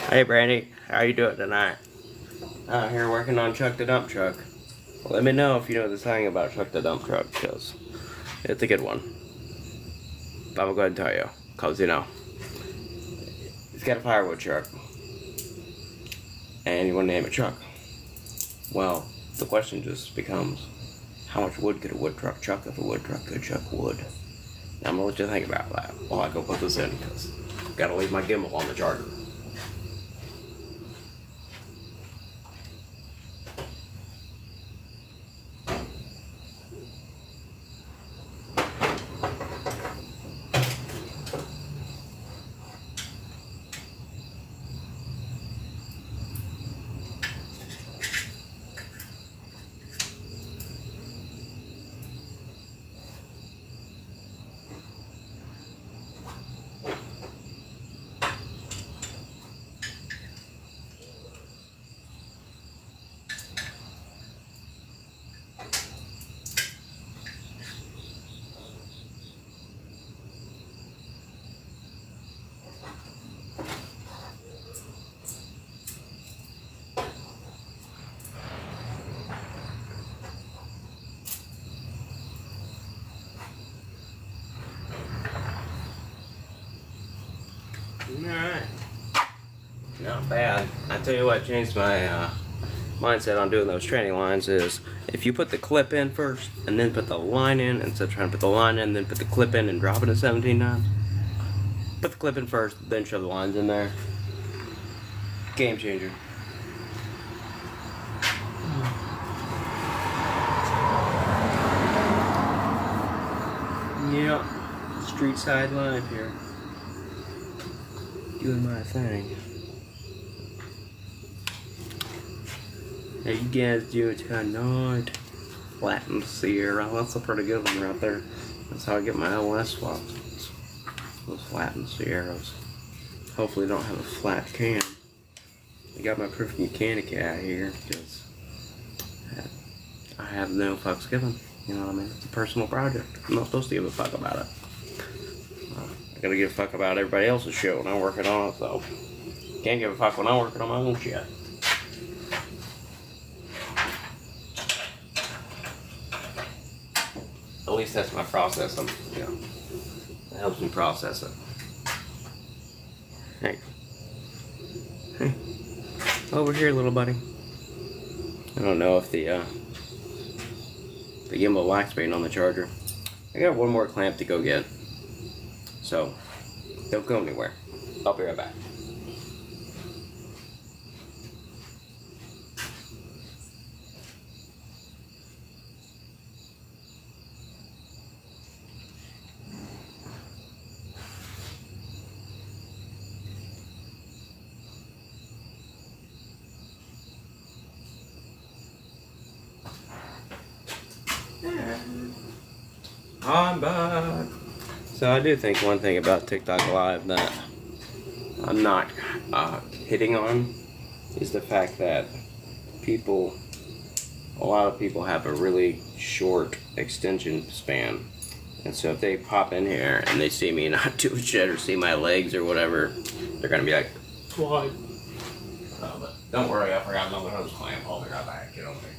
Hey Brandy, how you doing tonight? Out here working on Chuck the Dump Truck. Let me know if you know the saying about truck the dump truck, because it's a good one. But I'm going to tell you, because you know, it's got a firewood truck, and you want to name it truck. Well, the question just becomes, how much wood could a wood truck chuck if a wood truck could chuck wood? Now, I'm going to let you think about that while I go put this in, because I've got to leave my gimbal on the charger. Alright. Not bad. I tell you what changed my mindset on doing those training lines is if you put the clip in first and then put the line in instead of trying to put the line in, then put the clip in and drop it at 17.9. Put the clip in first, then shove the lines in there. Game changer. Yep. Street side live here. Doing my thing. How you guys doing tonight? Flattened Sierra. That's a pretty good one right there. That's how I get my LS swaps. Those flattened Sierras. Hopefully don't have a flat can. I got my proof mechanica out here because I have no fucks given. You know what I mean? It's a personal project. I'm not supposed to give a fuck about it. I gotta give a fuck about everybody else's shit when I'm working on it, so can't give a fuck when I'm working on my own shit. At least that's my process. You know, it helps me process it. Hey, over here, little buddy. I don't know if the gimbal wax being on the charger. I got one more clamp to go get. So, don't go anywhere. I'll be right back. I'm back. So I do think one thing about TikTok Live that I'm not hitting on is the fact that a lot of people have a really short extension span. And so if they pop in here and they see me not doing shit or see my legs or whatever, they're gonna be like, why? But don't worry, I forgot another hose clamp. I'll be right back. Get over here.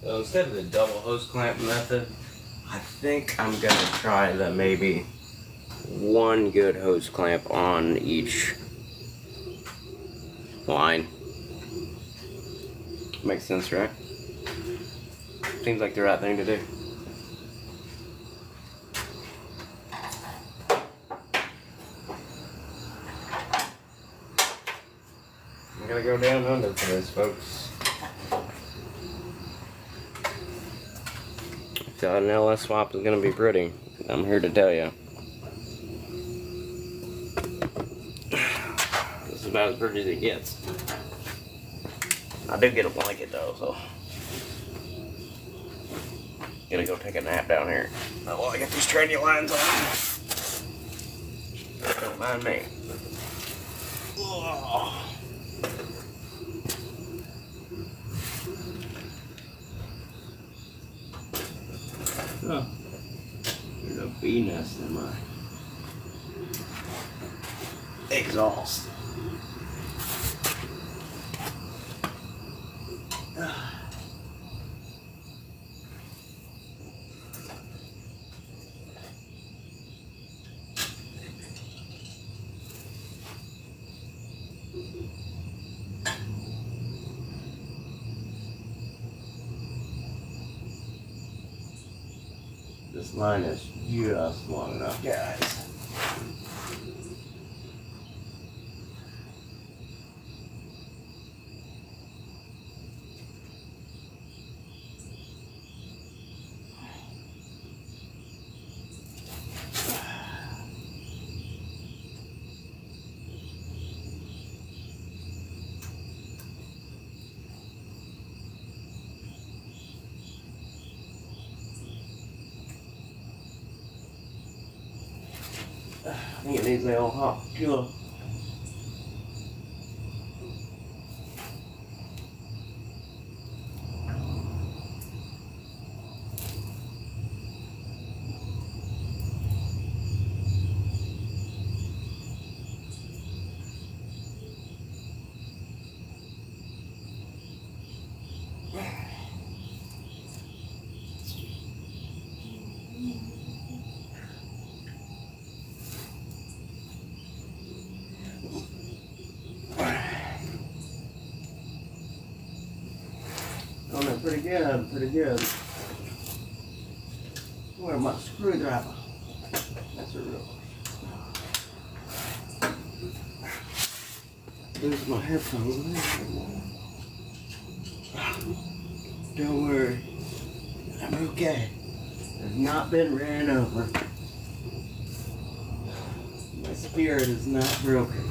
So instead of the double hose clamp method, I think I'm gonna try the maybe one good hose clamp on each line. Makes sense, right? Seems like the right thing to do. I'm gonna go down under for this, folks. So an LS swap is going to be pretty. I'm here to tell you. This is about as pretty as it gets. I do get a blanket though, so Gonna go take a nap down here. Oh, well, I got these trendy lines on. Don't mind me. Oh. Oh, there's a bee nest in my exhaust. This line is just long enough, guys. I think it needs a old hot fuel. Oh, no, pretty good, pretty good. Where's my screwdriver? That's a real. There's my headphones. Don't worry, I'm okay. I've not been ran over. My spirit is not broken.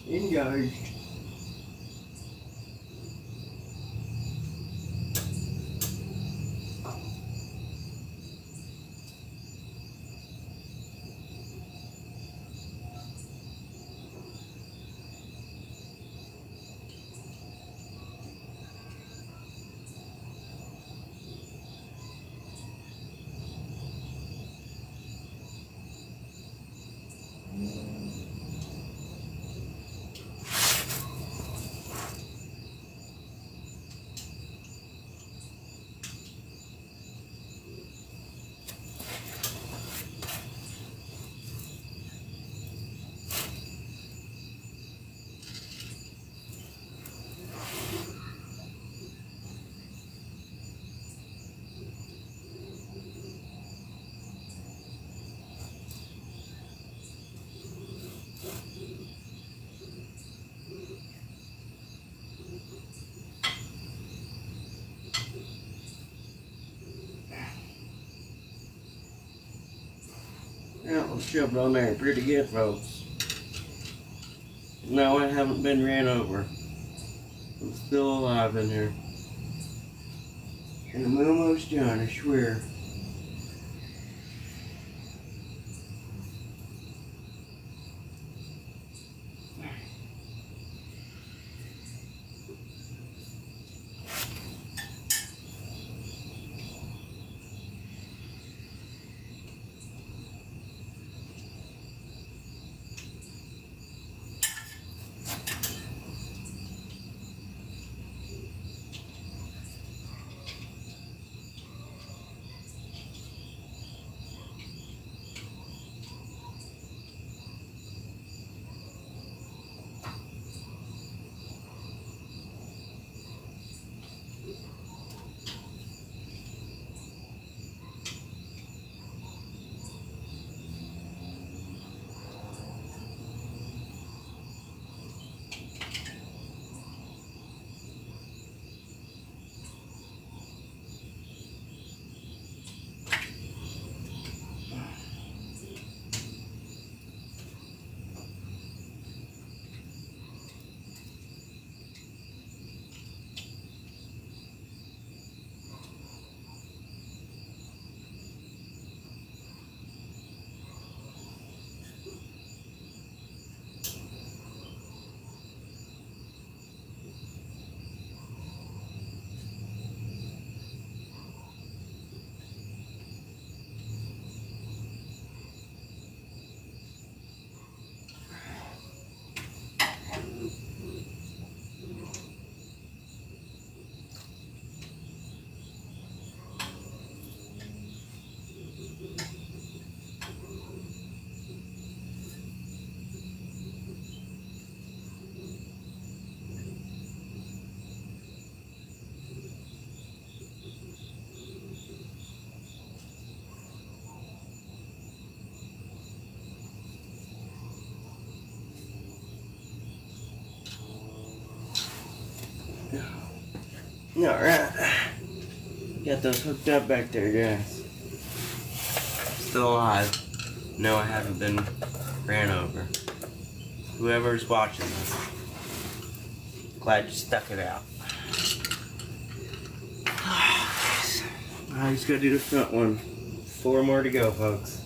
Engaged. That was shoved on there pretty good, folks. No, I haven't been ran over. I'm still alive in here. And I'm almost done, I swear. Alright. Got those hooked up back there, guys. Still alive. No, I haven't been ran over. Whoever's watching this, glad you stuck it out. I just gotta do the front one. 4 more to go, folks.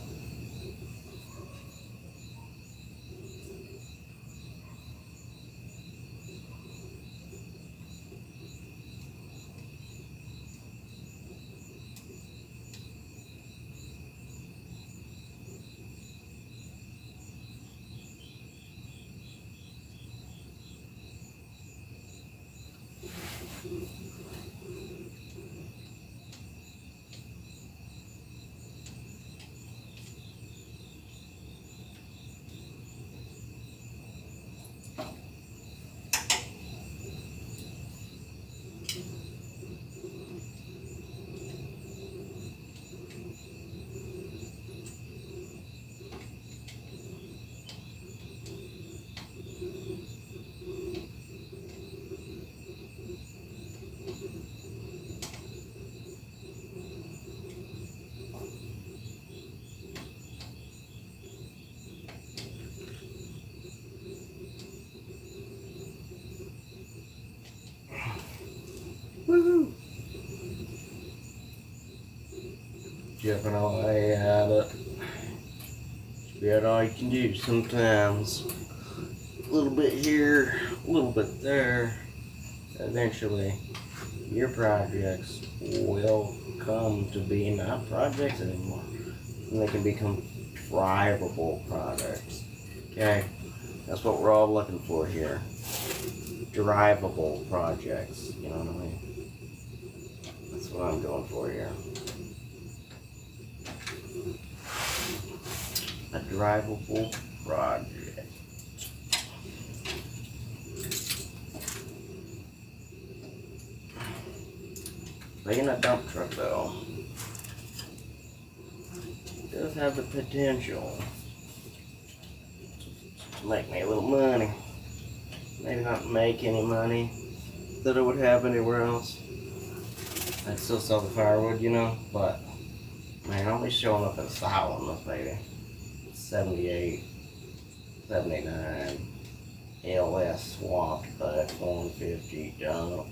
Woohoo! Jumping away at it. That's all you can do sometimes. A little bit here, a little bit there. Eventually, your projects will come to be not projects anymore. And they can become drivable projects. Okay? That's what we're all looking for here. Drivable projects. You know what I mean? That's what I'm going for here. A drivable project. Being a dump truck though, does have the potential to make me a little money. Maybe not make any money that I would have anywhere else. I'd still sell the firewood, you know, but man, I'll be showing up in style on this baby. 78, 79, LS swapped back 150 dump.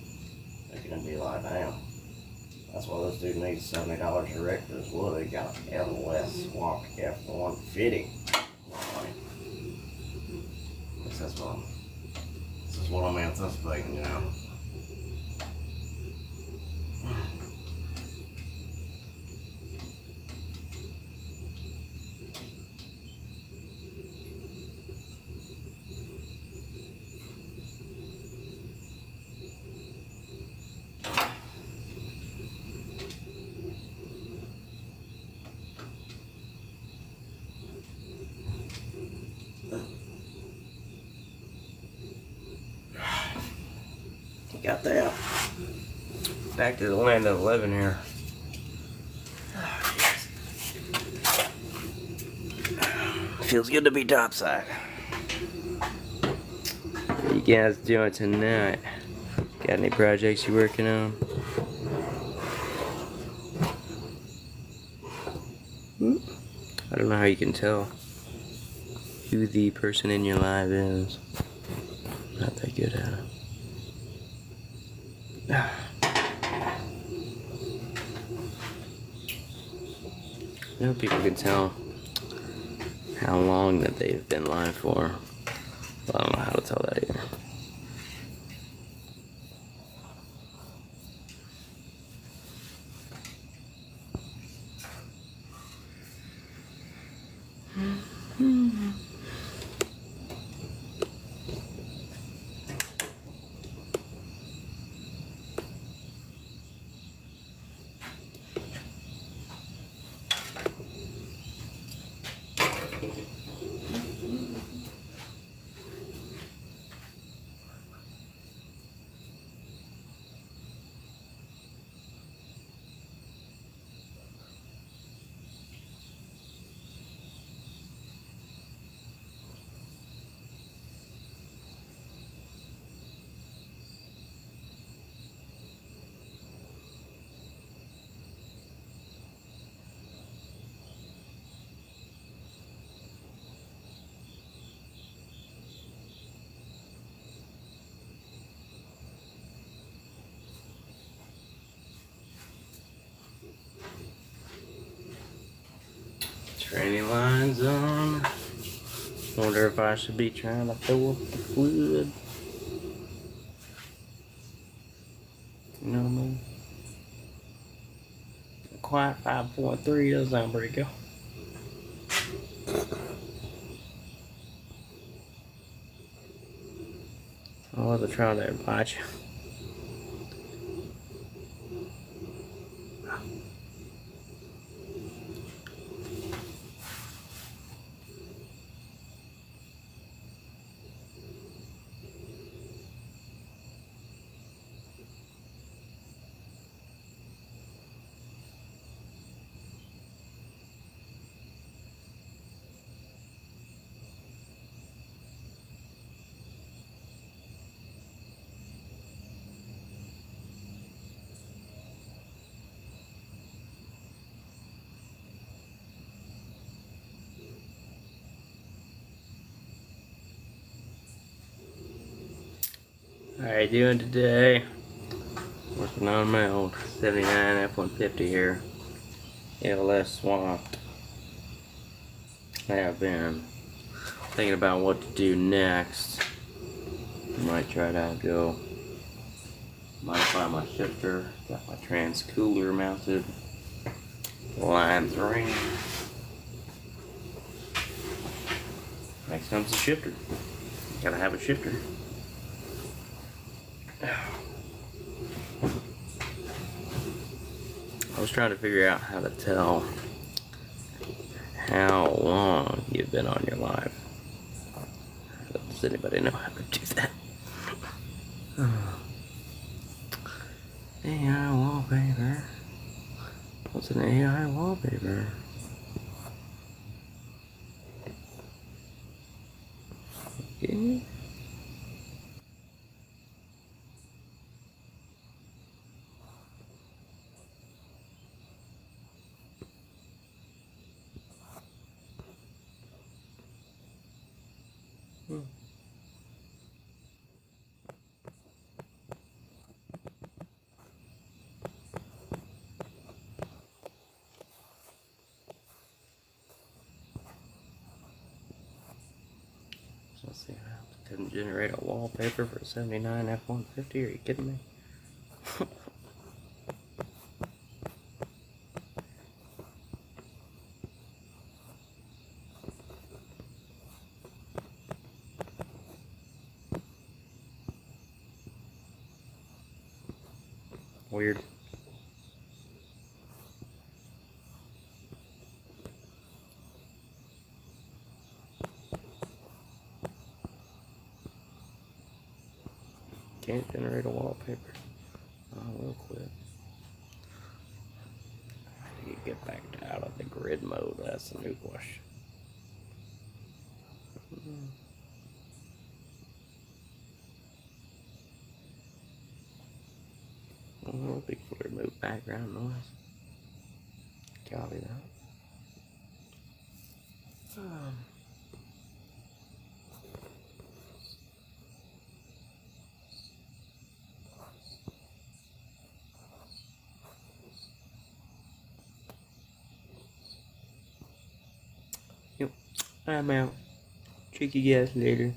They're gonna be like, damn. That's why this dude needs $70 a wreck for his wood. He got an LS swapped F1 fitting. This is what I'm anticipating, you know. Got that. Back to the land of living here. Feels good to be topside. What you guys doing tonight? Got any projects you working on? I don't know how you can tell who the person in your life is. Not that good at it. I know people can tell how long that they've been live for, but I don't know how to tell that either. Training lines on. Wonder if I should be trying to throw up the wood. You know what I mean? Quiet 5.3 does sound pretty good. I wasn't trying to invite you. How you doing today? Working on my old 79 F-150 here. LS swapped. I have been thinking about what to do next. Might try to go modify my shifter. Got my trans cooler mounted. Line 3. Next comes the shifter. Gotta have a shifter. I was trying to figure out how to tell how long you've been on your live. Does anybody know how to do that? AI wallpaper. What's an AI wallpaper? Okay. Let's see, I couldn't generate a wallpaper for a 79 F-150. Are you kidding me? Weird. Can't generate a wallpaper. I will quit. How do you get back out of the grid mode? That's a new question. Well, people remove background noise. Copy that. Yep. I'm out. Check you guys later.